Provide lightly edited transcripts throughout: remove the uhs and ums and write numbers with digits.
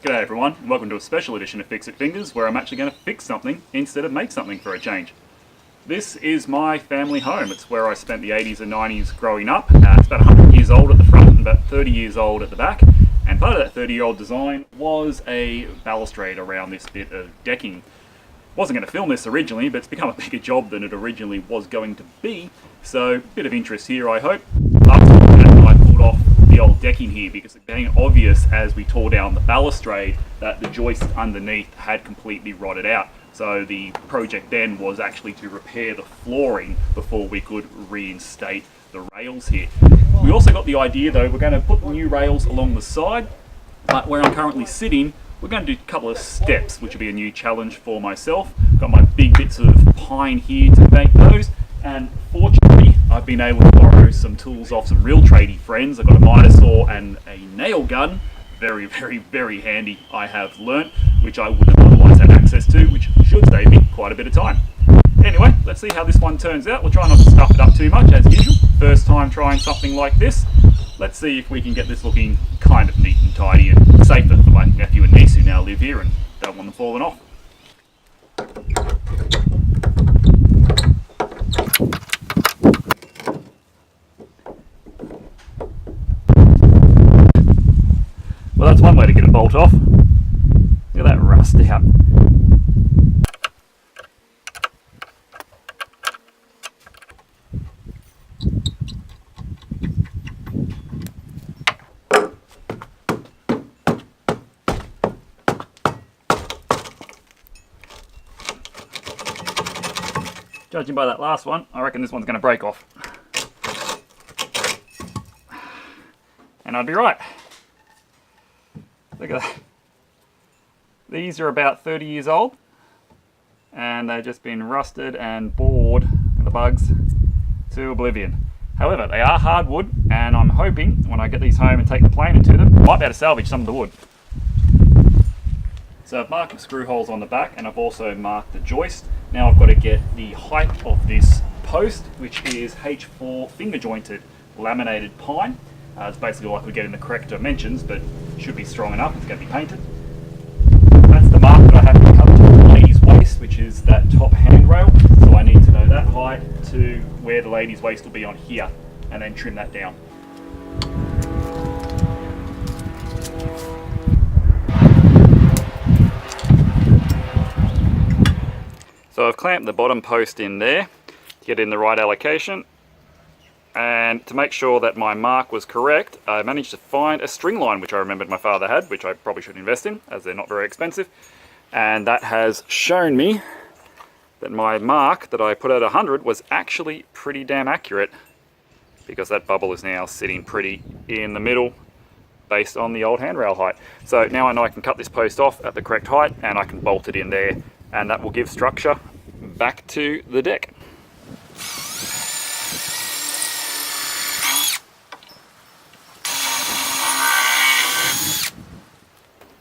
G'day everyone, and welcome to a special edition of Fixit Fingers, where I'm actually going to fix something instead of make something for a change. This is my family home. It's where I spent the 80s and 90s growing up. It's about 100 years old at the front and about 30 years old at the back. And part of that 30-year-old design was a balustrade around this bit of decking. Wasn't going to film this originally, but it's become a bigger job than it originally was going to be. So, bit of interest here, I hope. Last time I pulled off the old decking here because it became obvious as we tore down the balustrade that the joist underneath had completely rotted out. So the project then was actually to repair the flooring before we could reinstate the rails here. We also got the idea though, we're going to put the new rails along the side, but where I'm currently sitting, we're going to do a couple of steps, which will be a new challenge for myself. Got my big bits of pine here to make those, and fortunately I've been able to borrow some tools off some real tradie friends. I've got a miter saw and a nail gun. Very, very, very handy, I have learnt, which I wouldn't have otherwise had access to, which should save me quite a bit of time. Anyway, let's see how this one turns out. We'll try not to stuff it up too much, as usual. First time trying something like this. Let's see if we can get this looking kind of neat and tidy and safer for my nephew and niece who now live here and don't want them falling off. Well, that's one way to get a bolt off. Look at that rust out. Judging by that last one, I reckon this one's going to break off. And I'd be right. Look at that. These are about 30 years old and they've just been rusted and bored with the bugs to oblivion. However, they are hardwood and I'm hoping when I get these home and take the plane into them, I might be able to salvage some of the wood. So I've marked the screw holes on the back and I've also marked the joist. Now I've got to get the height of this post, which is H4 finger jointed laminated pine. It's basically like we get in the correct dimensions, but should be strong enough. It's going to be painted. That's the mark that I have to cut to the lady's waist, which is that top handrail. So I need to know that height to where the lady's waist will be on here, and then trim that down. So I've clamped the bottom post in there to get in the right allocation. And to make sure that my mark was correct, I managed to find a string line, which I remembered my father had, which I probably should invest in, as they're not very expensive. And that has shown me that my mark that I put at 100 was actually pretty damn accurate, because that bubble is now sitting pretty in the middle based on the old handrail height. So now I know I can cut this post off at the correct height and I can bolt it in there, and that will give structure back to the deck.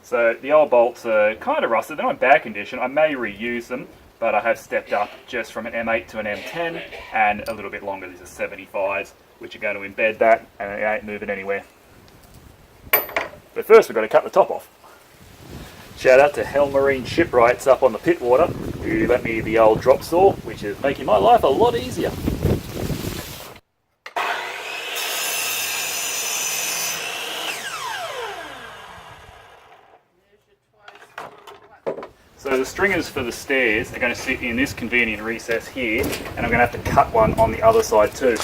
So the old bolts are kind of rusted. They're not in bad condition. I may reuse them, but I have stepped up just from an M8 to an M10 and a little bit longer. These are 75s, which are going to embed that and it ain't moving anywhere. But first we've got to cut the top off. Shout out to Hell Marine Shipwrights up on the Pitwater who lent me the old drop saw, which is making my life a lot easier. So the stringers for the stairs are going to sit in this convenient recess here, and I'm going to have to cut one on the other side too.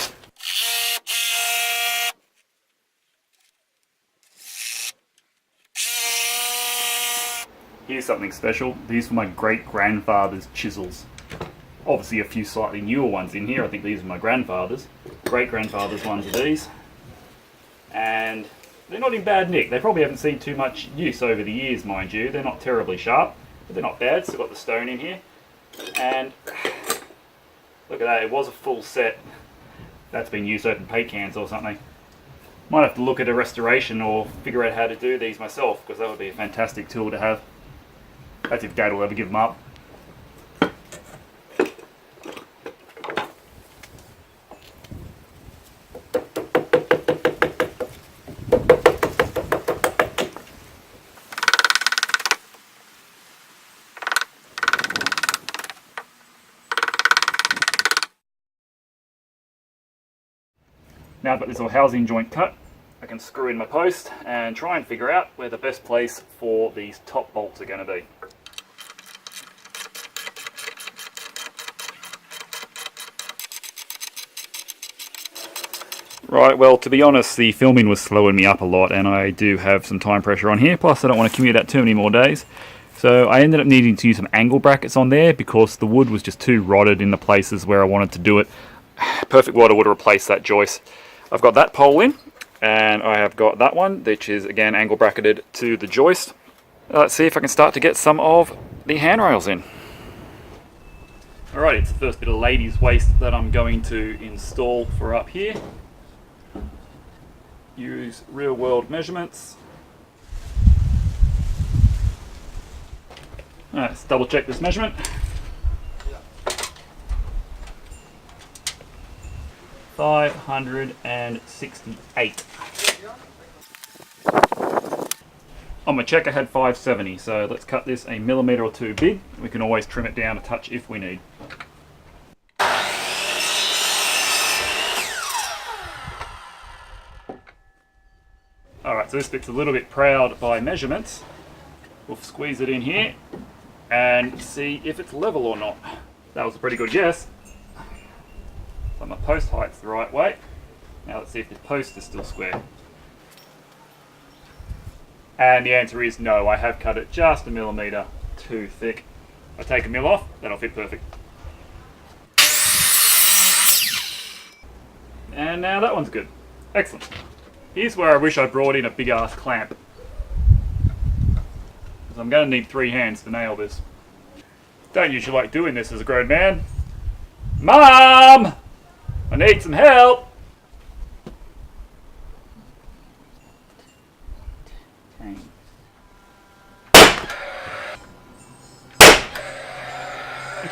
Here's something special. These were my great-grandfather's chisels. Obviously a few slightly newer ones in here. I think these are my grandfather's. Great-grandfather's ones are these. And they're not in bad nick. They probably haven't seen too much use over the years, mind you. They're not terribly sharp. But they're not bad. Still got the stone in here, and look at that, it was a full set. That's been used to open paint cans or something. Might have to look at a restoration or figure out how to do these myself, because that would be a fantastic tool to have. That's if Dad will ever give them up. Now I've got this little housing joint cut, I can screw in my post and try and figure out where the best place for these top bolts are going to be. Right, well, to be honest, the filming was slowing me up a lot, and I do have some time pressure on here, plus I don't want to commute out too many more days. So I ended up needing to use some angle brackets on there because the wood was just too rotted in the places where I wanted to do it. Perfect water would replace that joist. I've got that pole in, and I have got that one, which is again angle bracketed to the joist. Let's see if I can start to get some of the handrails in. Alright, it's the first bit of ladies' waist that I'm going to install for up here. Use real world measurements. Let's double check this measurement. 568. On my check I had 570, so let's cut this a millimetre or two big. We can always trim it down a touch if we need. Alright, so this bit's a little bit proud by measurements. We'll squeeze it in here and see if it's level or not. That was a pretty good guess. So my post height's the right way. Now let's see if this post is still square. And the answer is no, I have cut it just a millimetre too thick. If I take a mil off, that'll fit perfect. And now that one's good. Excellent. Here's where I wish I brought in a big ass clamp, because I'm going to need 3 hands to nail this. Don't usually like doing this as a grown man. Mom! I need some help! Thank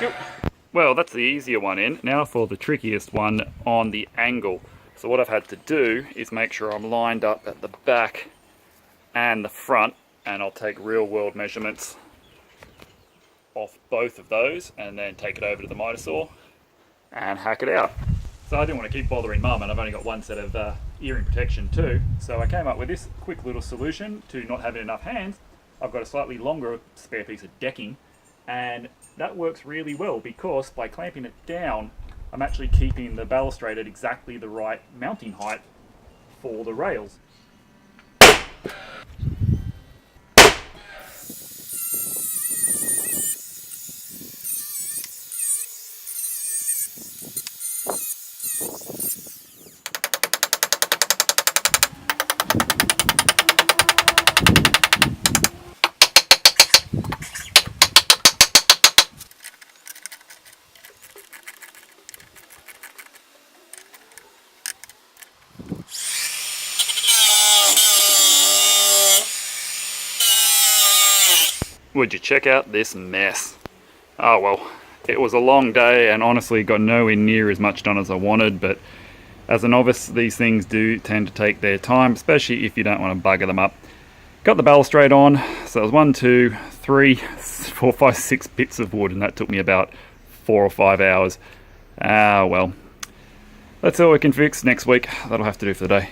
you. Well, that's the easier one in. Now for the trickiest one on the angle. So what I've had to do is make sure I'm lined up at the back and the front, and I'll take real world measurements off both of those and then take it over to the miter saw and hack it out. So I didn't want to keep bothering Mum, and I've only got one set of earring protection too, so I came up with this quick little solution to not having enough hands. I've got a slightly longer spare piece of decking, and that works really well because by clamping it down I'm actually keeping the balustrade at exactly the right mounting height for the rails. Would you check out this mess? Oh well, it was a long day and honestly got nowhere near as much done as I wanted, but as a novice these things do tend to take their time, especially if you don't want to bugger them up. Got the balustrade on, so it was 1, 2, 3, 4, 5, 6 bits of wood, and that took me about 4 or 5 hours. Ah well, that's all we can fix next week. That'll have to do for the day.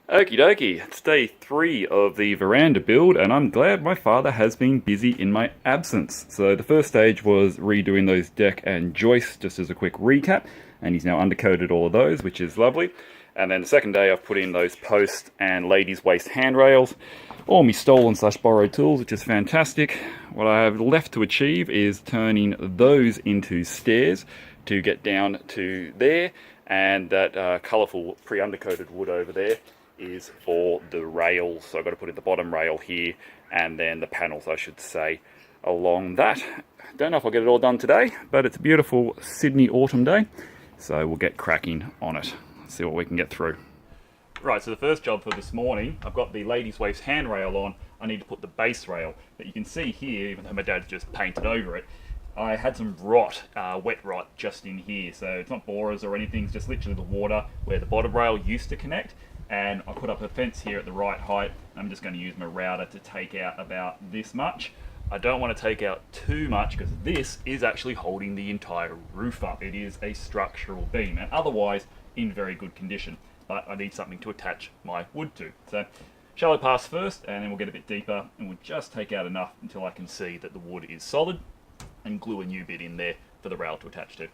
Okie dokie, it's day 3 of the veranda build, and I'm glad my father has been busy in my absence. So the first stage was redoing those deck and joists, just as a quick recap, and he's now undercoated all of those, which is lovely. And then the second day I've put in those post and ladies' waist handrails, all my stolen / borrowed tools, which is fantastic. What I have left to achieve is turning those into stairs to get down to there, and that colourful pre-undercoated wood over there is for the rails. So I've got to put in the bottom rail here and then the panels, I should say, along that. Don't know if I'll get it all done today, but it's a beautiful Sydney autumn day, so we'll get cracking on it. Let's see what we can get through. Right, so the first job for this morning, I've got the ladies' waist handrail on. I need to put the base rail, but you can see here, even though my dad's just painted over it, I had some rot, wet rot just in here. So it's not borers or anything, it's just literally the water where the bottom rail used to connect. And I put up a fence here at the right height. I'm just going to use my router to take out about this much. I don't want to take out too much because this is actually holding the entire roof up. It is a structural beam and otherwise in very good condition. but I need something to attach my wood to. So shallow pass first, and then we'll get a bit deeper, and we'll just take out enough until I can see that the wood is solid, and glue a new bit in there for the rail to attach to.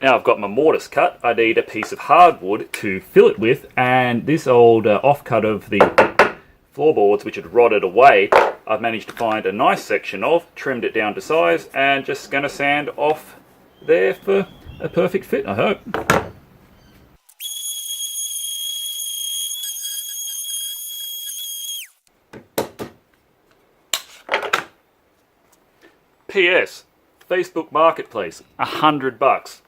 Now I've got my mortise cut, I need a piece of hardwood to fill it with, and this old offcut of the floorboards which had rotted away, I've managed to find a nice section of, trimmed it down to size, and just going to sand off there for a perfect fit, I hope. P.S. Facebook Marketplace, $100.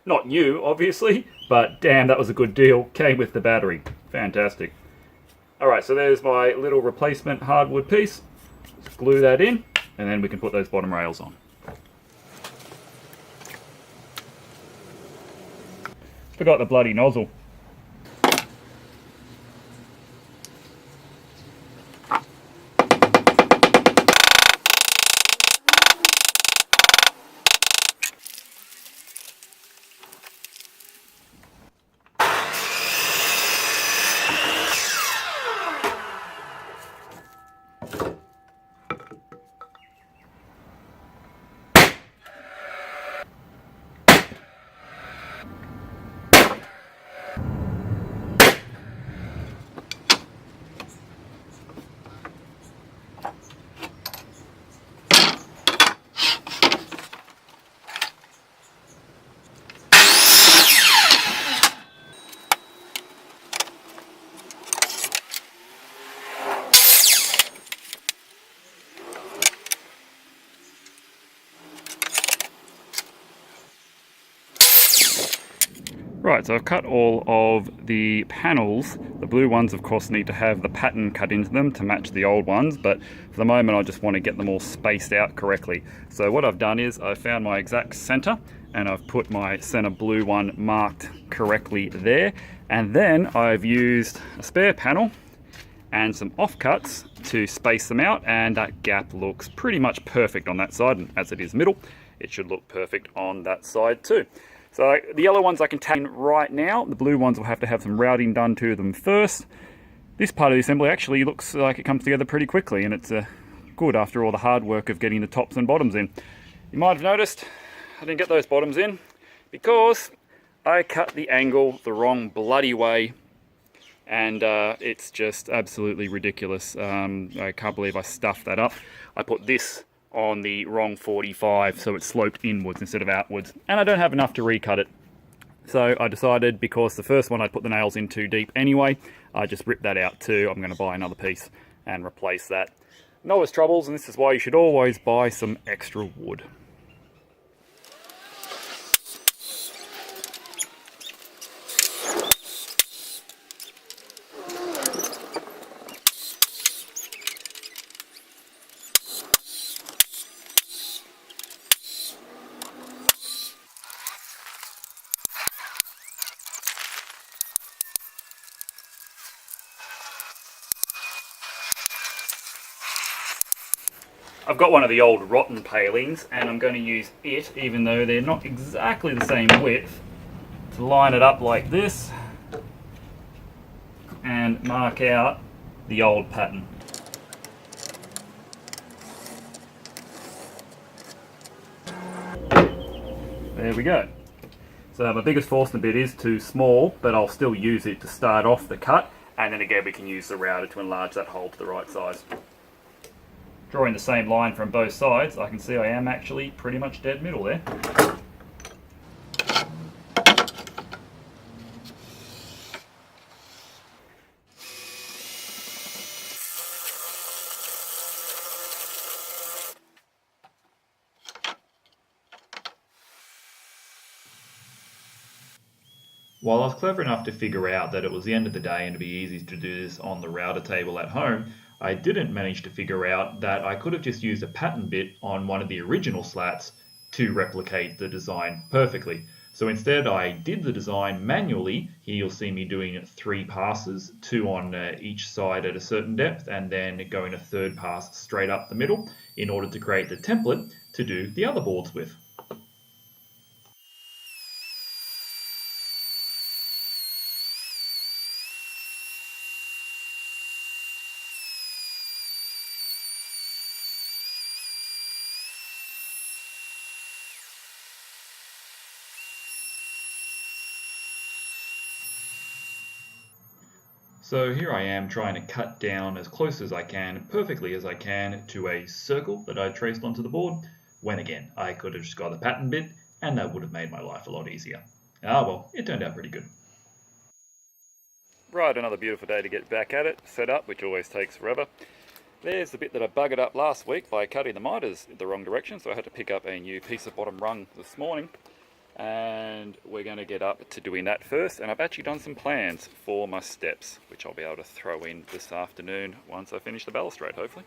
Not new, obviously, but damn, that was a good deal. Came with the battery. Fantastic. Alright, so there's my little replacement hardwood piece. Just glue that in, and then we can put those bottom rails on. Forgot the bloody nozzle. Right, so I've cut all of the panels. The blue ones, of course, need to have the pattern cut into them to match the old ones, but for the moment I just want to get them all spaced out correctly. So what I've done is I've found my exact center, and I've put my center blue one marked correctly there, and then I've used a spare panel and some offcuts to space them out, and that gap looks pretty much perfect on that side, and as it is middle, it should look perfect on that side too. So the yellow ones I can tack in right now. The blue ones will have to have some routing done to them first. This part of the assembly actually looks like it comes together pretty quickly, and it's good after all the hard work of getting the tops and bottoms in. You might have noticed I didn't get those bottoms in because I cut the angle the wrong bloody way, and it's just absolutely ridiculous. I can't believe I stuffed that up. I put this on the wrong 45, so it's sloped inwards instead of outwards, and I don't have enough to recut it. So I decided, because the first one I put the nails in too deep anyway, I just ripped that out too. I'm going to buy another piece and replace that. Noah's troubles, and this is why you should always buy some extra wood. I've got one of the old rotten palings, and I'm going to use it, even though they're not exactly the same width, to line it up like this and mark out the old pattern. There we go. So my biggest Forstner bit is too small, but I'll still use it to start off the cut, and then again we can use the router to enlarge that hole to the right size. Drawing the same line from both sides, I can see I am actually pretty much dead middle there. While I was clever enough to figure out that it was the end of the day and it'd be easy to do this on the router table at home, I didn't manage to figure out that I could have just used a pattern bit on one of the original slats to replicate the design perfectly. So instead I did the design manually. Here you'll see me doing 3 passes, 2 on each side at a certain depth, and then going a third pass straight up the middle in order to create the template to do the other boards with. So here I am trying to cut down as close as I can, perfectly as I can, to a circle that I traced onto the board, when again, I could have just got a pattern bit, and that would have made my life a lot easier. Ah well, it turned out pretty good. Right, another beautiful day to get back at it, set up, which always takes forever. There's the bit that I buggered up last week by cutting the miters the wrong direction, so I had to pick up a new piece of bottom rung this morning. And we're going to get up to doing that first, and I've actually done some plans for my steps, which I'll be able to throw in this afternoon once I finish the balustrade, hopefully.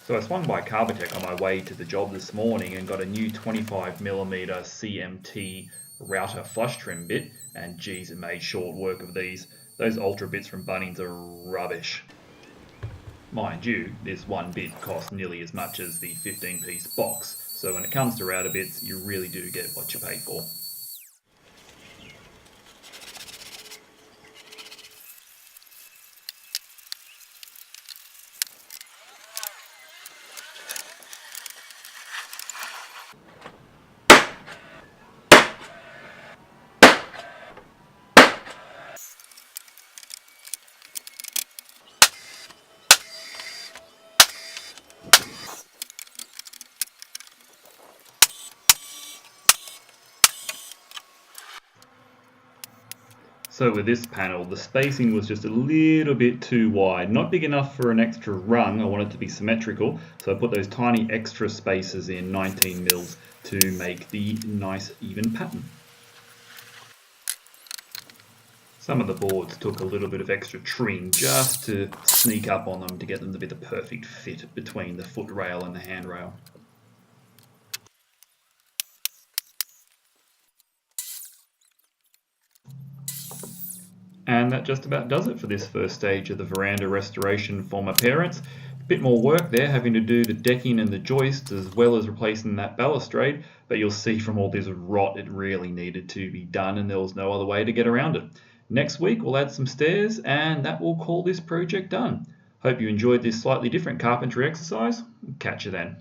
So I swung by Carpentry on my way to the job this morning and got a new 25mm CMT router flush trim bit, and geez, it made short work of these. Those ultra bits from Bunnings are rubbish. Mind you, this one bit costs nearly as much as the 15-piece box, so when it comes to router bits, you really do get what you pay for. So with this panel, the spacing was just a little bit too wide, not big enough for an extra rung. I want it to be symmetrical, so I put those tiny extra spaces in 19mm to make the nice even pattern. Some of the boards took a little bit of extra trim just to sneak up on them to get them to be the perfect fit between the foot rail and the handrail. And that just about does it for this first stage of the veranda restoration for my parents. A bit more work there, having to do the decking and the joists as well as replacing that balustrade, but you'll see from all this rot it really needed to be done and there was no other way to get around it. Next week we'll add some stairs and that will call this project done. Hope you enjoyed this slightly different carpentry exercise. Catch you then.